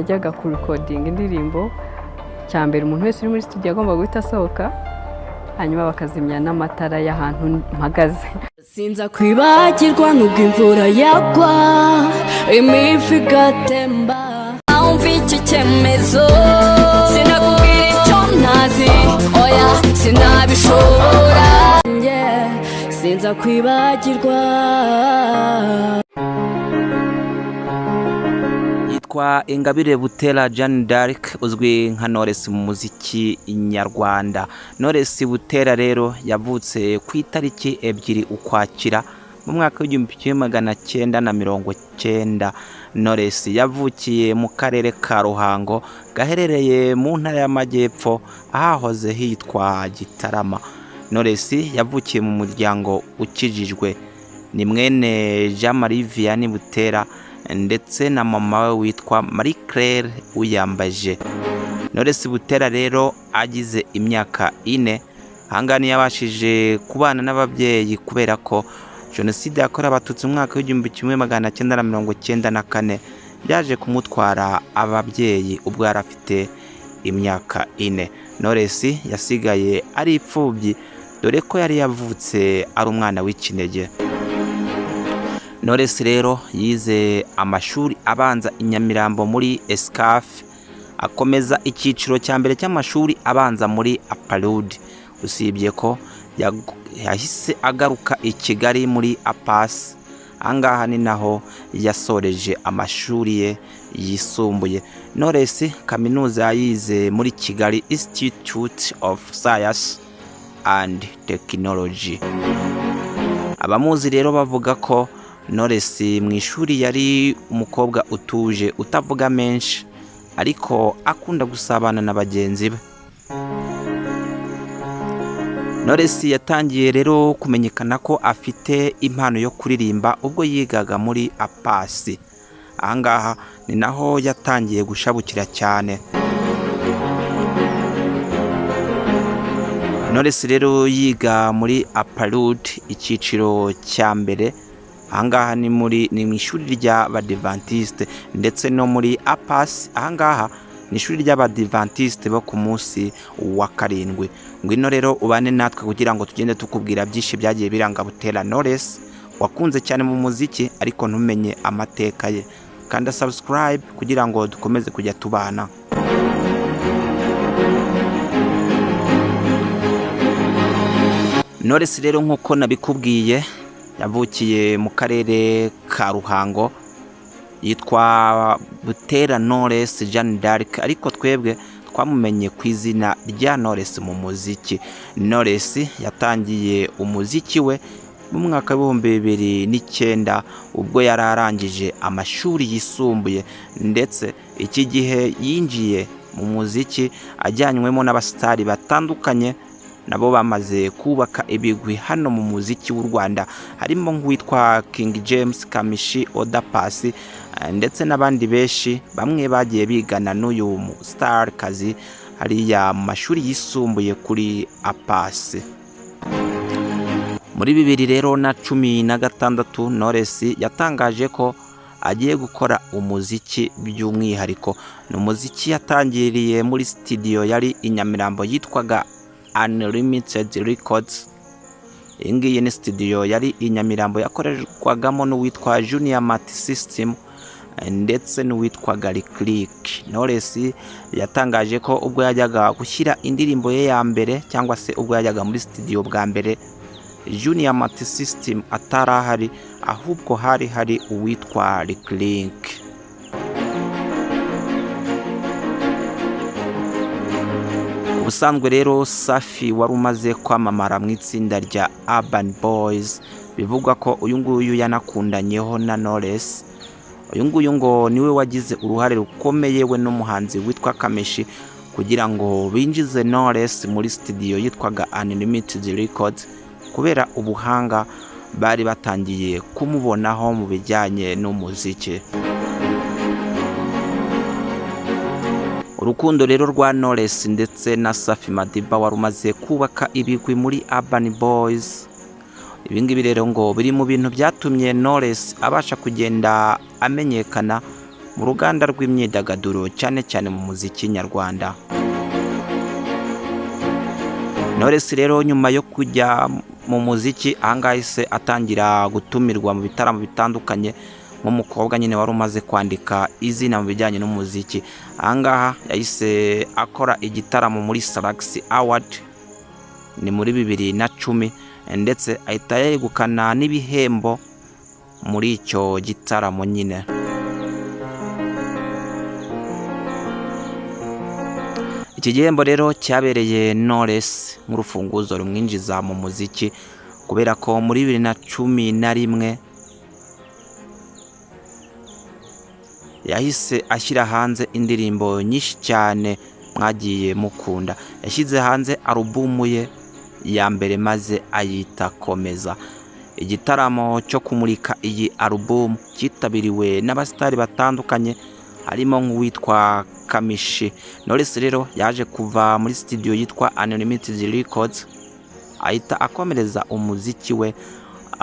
Yajyaga ku recording indirimbo cyambere umuntu wese uri muri studio agomba guhita asohoka hanyuma bakazimya n'amatara y'ahantu mpagaze. Sinza kwibagirwa nubwo imvura yagwa imifu igatemba umva iki cyemezo sinakubwira icyo ntazi oya sinabishobora sinza kwibagirwa. Yitwa Ingabire Butera Jeanne d'Arc uzwi nka Knowless mu muziki nyarwanda. Knowless Butera rero yavutse ku itariki 2 Ukwakira mu mwaka w'1990. Knowless yavukiye mu karere ka Ruhango gaherereye mu ntara y'Amajyepfo ahahoze hitwa Gitarama. Knowless yavukiye mu muryango ukijijwe, ni mwene Jean Marie Vianney Butera ndetse na mama we witwa Marie Claire Uyambaje. Knowless Butera rero agize imyaka 4 hangani yabashije kubana n'ababyeyi kubera ko Jenoside yakorewe Abatutsi mu mwaka w'1994 yaje kumutwara ababyeyi ubwo yari afite imyaka 4. Knowless yasigaye ari ipfubyi dore ko yari yavutse ari umwana w'ikinege. Knowless rero yize amashuri abanza i Nyamirambo muri Escaf, akomeza icyiciro cya mbere cy'amashuri abanza muri Aparud. Usibye ko yahise agaruka i Kigali muri Apas, angaha ni naho yasoreje amashuri ye yisumbuye. Knowless kaminuza yize muri Kigali Institute of Science and Technology. Abamuzi rero bavuga ko Knowless mu ishuri yari umukobwa utuje utavuga menshi ariko akunda gusabana na bagenzi be. Knowless yatangiye rero kumenyekana ko afite impano yo kuririmba ubwo yigaga muri Apasi. Ahangaha ni naho yatangiye gushabukira cyane. Knowless rero yiga muri Aparud icyiciro cya mbere, ahangaha ni mu ishuri ry'Abadiventiste, ndetse no muri Apas ahangaha ni ishuri ry'Abadiventiste bo ku munsi wa 7. Ngwino rero ubane natwe kugira ngo tugende tukubwira byinshi byagiye biranga Butera Knowless wakunze cyane mu muziki ariko ntumenye amateka ye. Kanda subscribe kugira ngo dukomeze kujya tubana. Knowless rero nkuko nabikubwiye yavukiye mu karere ka Ruhango, yitwa Butera Knowless Jeanne d'Arc ariko twebwe twamumenye ku izina rya Knowless mu muziki. Knowless yatangiye umuziki we mu mwaka w'2009 ubwo yari arangije amashuri yisumbuye, ndetse iki gihe yinjiye mu muziki ajyanywemo n'abastari batandukanye nabo bamaze kubaka ibigwi hano mu muziki w'u Rwanda, harimo nk'uwitwa King James Kamishi, Oda Paccy ndetse n'abandi benshi bamwe bagiye bigana n'uyu star kazi hariya mu mashuri yisumbuye kuri Apasi. Muri 2016 Knowless yatangaje ko agiye gukora umuziki by'umwihariko. Ni umuziki yatangiriye muri studio yari i Nyamirambo yitwaga Unlimited Records. Ingiyi ni studio yari i Nyamirambo yakorerwagamo n'uwitwa Junior Mati System ndetse n'uwitwa Click. Knowless yatangaje ko ubwo yajyaga gushyira indirimbo ye ya mbere cyangwa se ubwo yajyaga muri studio bwa mbere Junior Mati System atarahari, ahubwo hari uwitwa Click. Ubusanzwe rero Safi wari umaze kwamamara mu itsinda rya Urban Boys, bivugwa ko uyu nguyu yanakundanyeho na Knowless. Uyu nguyu ngo niwe wagize uruhare rukomeye we n'umuhanzi witwa Kameshi kugira ngo binjize Knowless muri studio yitwaga Unlimited Records kubera ubuhanga bari batangiye kumubonaho mu bijyanye n'umuziki. Urukundo rero rwa Knowless ndetse na Safi Madiba wari umaze kubaka ibigwi muri Urban Boys. Ibingibi rero ngo biri mu bintu byatumye Knowless abasha kugenda amenyekana mu ruganda rw'imyidagaduro cyane cyane mu muziki nyarwanda. Knowless rero nyuma yo kujya mu muziki ahangaha ise atangira gutumirwa mu bitaramo bitandukanye nk'umukobwa nyine wari umaze kwandika izina mu bijyanye n'umuziki. Ahangaha yahise akora igitaramo muri Salax Award ni muri 2010 ndetse ahita yegukana n'ibihembo muri icyo gitaramo nyine. Iki gihembo rero cyabereye Knowless nk'urufunguzo rumwinjiza mu muziki kubera ko muri 2011 yahise ashyira hanze indirimbo nyinshi cyane mwagiye mukunda. Yashyize hanze alubumu ye ya mbere maze ayita Komeza. Igitaramo cyo kumurika iyi alubumu cyitabiriwe n'abasitari batandukanye harimo nk'uwitwa Kamishi. Knowless rero yaje kuva muri studio yitwa Unlimited Records ahita akomereza umuziki we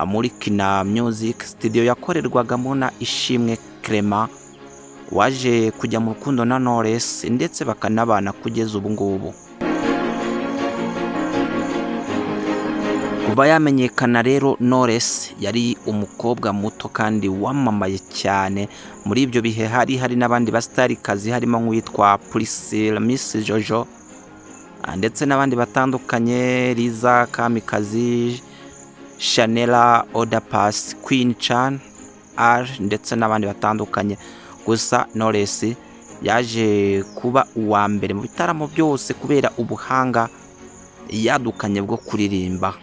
muri Kina Music studio yakorerwagamo na Ishimwe Clement waje kujya mu rukundo na Knowless ndetse bakanabana kugeza ubu ngubu. Kuva yamenyekana rero Knowless yari umukobwa muto kandi wamamaye cyane. Muri ibyo bihe hari n'abandi bastarikazi harimo nk'uwitwa Priscilla Miss Jojo ndetse n'abandi batandukanye Liza Kamikazi, Chanela, Oda Pass, Queen Chan, R ndetse n'abandi batandukanye. Gusa Knowless yaje kuba uwa mbere mu bitaramo byose kubera ubuhanga yadukanye bwo kuririmba.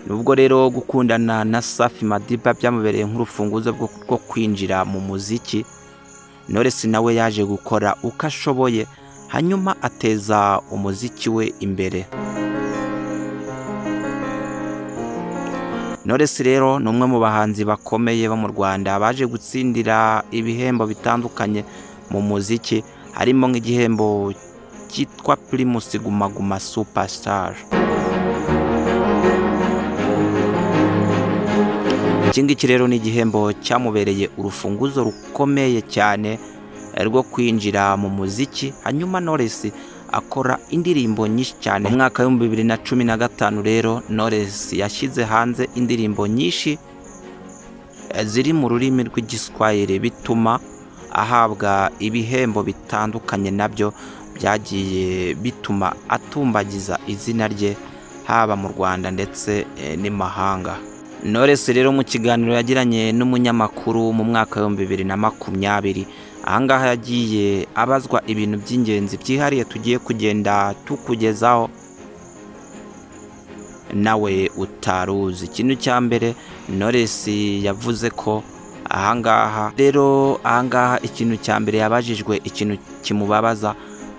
Nubwo rero gukundana na Safi Madiba byamubereye nk'urufunguzo rwo kwinjira mu muziki, Knowless nawe yaje gukora uko ashoboye hanyuma ateza umuziki we imbere. Knowless rero ni umwe mu bahanzi bakomeye bo mu Rwanda baje gutsindira ibihembo bitandukanye mu muziki harimo nk'igihembo cyitwa Primus Guma Guma Superstar. Iki rero ni igihembo cyamubereye urufunguzo rukomeye cyane rwo kwinjira mu muziki. Hanyuma Knowless akora indirimbo nyinshi cyane. Mu mwaka wa 2015 rero Knowless yashyize hanze indirimbo nyinshi ziri mu rurimi rw'igiswahili bituma ahabwa ibihembo bitandukanye nabyo byagiye bituma atumbagiza izina rye haba mu Rwanda ndetse n'imahanga. Knowless rero mu kiganiro yagiranye n'umunyamakuru mu mwaka wa 2020 ahangaha yagiye abazwa ibintu by'ingenzi byihariye tugiye kugenda tukugezaho nawe utaruzi. Ikintu cya mbere Knowless yavuze ko ahangaha ikintu cya mbere yabajijwe ikintu kimubabaza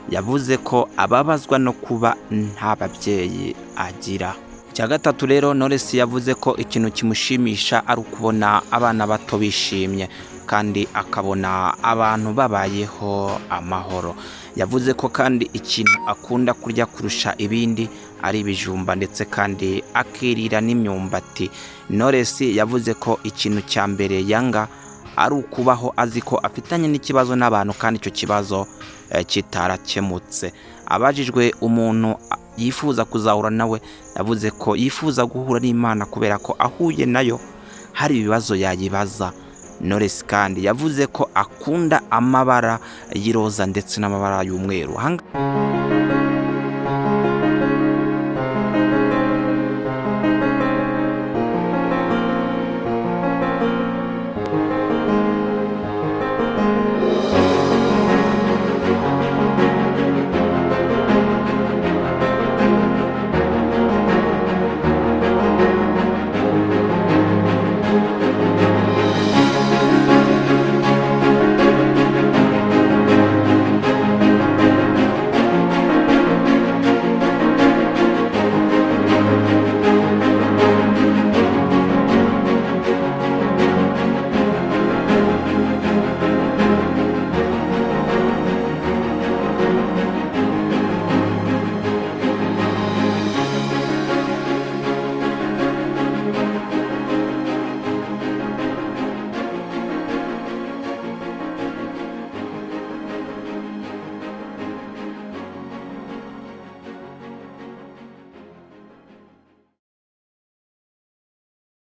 yavuze ko ababazwa no kuba nta babyeyi agira. Cya gatatu rero Knowless yavuze ko ikintu kimushimisha ari ukubona abana bato bishimye kandi akabona abantu babayeho amahoro. Yavuze ko kandi ikintu akunda kurya kurusha ibindi ari ibijumba ndetse kandi akirira n'imyumbati. Knowless yavuze ko ikintu cya mbere yanga ari ukubaho azi ko afitanye n'ikibazo n'abantu kandi icyo kibazo kitarakemutse. Abajijwe umuntu yifuza kuzahura nawe yavuze ko yifuza guhura n'Imana kubera ko ahuye nayo hari ibibazo yayibaza. Knowless kandi yavuze ko akunda amabara y'iroza ndetse n'amabara y'umweru.